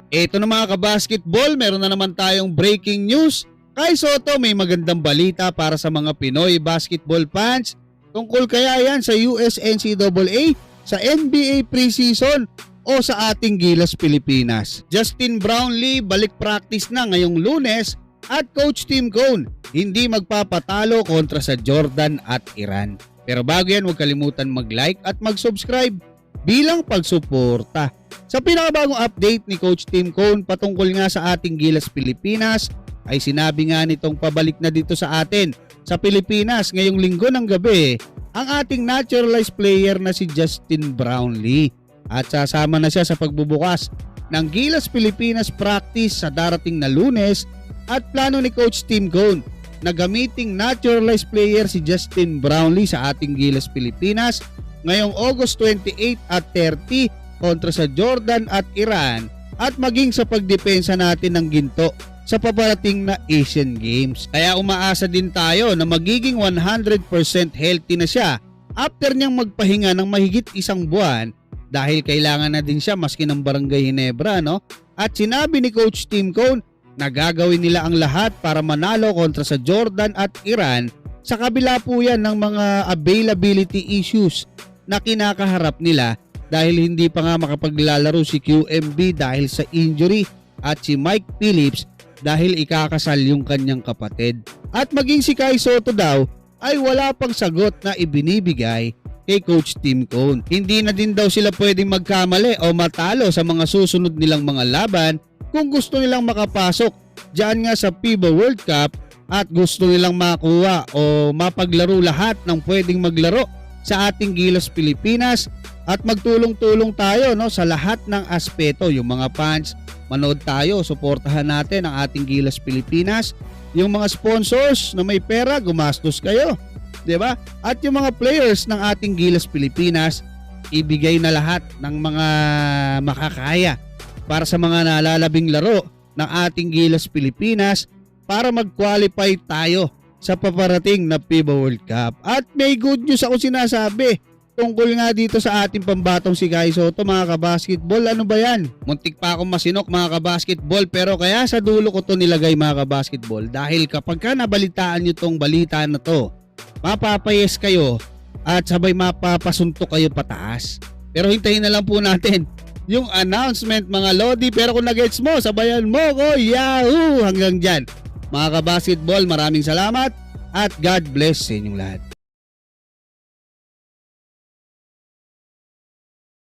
Eto na mga kabasketball, meron na naman tayong breaking news. Kai Sotto, may magandang balita para sa mga Pinoy basketball fans. Tungkol kaya yan sa US NCAA, sa NBA preseason o sa ating Gilas Pilipinas. Justin Brownlee balik practice na ngayong Lunes at Coach Tim Cone hindi magpapatalo kontra sa Jordan at Iran. Pero bago yan, huwag kalimutan mag-like at mag-subscribe bilang pagsuporta. Sa pinakabagong update ni Coach Tim Cone patungkol nga sa ating Gilas Pilipinas, ay sinabi nga nitong pabalik na dito sa atin sa Pilipinas ngayong linggo ng gabi ang ating naturalized player na si Justin Brownlee at sasama na siya sa pagbubukas ng Gilas Pilipinas practice sa darating na Lunes at plano ni Coach Tim Cone na gamiting naturalized player si Justin Brownlee sa ating Gilas Pilipinas ngayong August 28 at 30 kontra sa Jordan at Iran at maging sa pagdepensa natin ng ginto sa paparating na Asian Games. Kaya umaasa din tayo na magiging 100% healthy na siya after niyang magpahinga ng mahigit isang buwan dahil kailangan na din siya maski ng Barangay Ginebra, no? At sinabi ni Coach Tim Cone na gagawin nila ang lahat para manalo kontra sa Jordan at Iran sa kabila po yan ng mga availability issues na kinakaharap nila dahil hindi pa nga makapaglalaro si QMB dahil sa injury at si Mike Phillips dahil ikakasal yung kanyang kapatid. At maging si Kai Sotto daw ay wala pang sagot na ibinibigay kay Coach Tim Cone. Hindi na din daw sila pwedeng magkamali o matalo sa mga susunod nilang mga laban kung gusto nilang makapasok diyan nga sa FIBA World Cup at gusto nilang makuha o mapaglaro lahat ng pwedeng maglaro sa ating Gilas Pilipinas at magtulong-tulong tayo, no, sa lahat ng aspeto. Yung mga fans, manood tayo, suportahan natin ang ating Gilas Pilipinas. Yung mga sponsors na may pera, gumastos kayo, 'di ba? At yung mga players ng ating Gilas Pilipinas, ibigay na lahat ng mga makakaya para sa mga nalalabing laro ng ating Gilas Pilipinas para mag-qualify tayo sa paparating na FIBA World Cup. At may good news ako sinasabi tungkol nga dito sa ating pambatong si Kai Sotto, mga kabasketball. Ano ba yan? Muntik pa akong masinok, mga kabasketball, pero kaya sa dulo ko to nilagay, mga kabasketball, dahil kapag ka nabalitaan nyo tong balita na to, mapapayes kayo at sabay mapapasuntok kayo pataas. Pero hintayin na lang po natin yung announcement, mga Lodi. Pero kung nagets mo, sabayan mo ko, yahoo! Hanggang dyan, mga kabasketball, maraming salamat at God bless sa inyong lahat.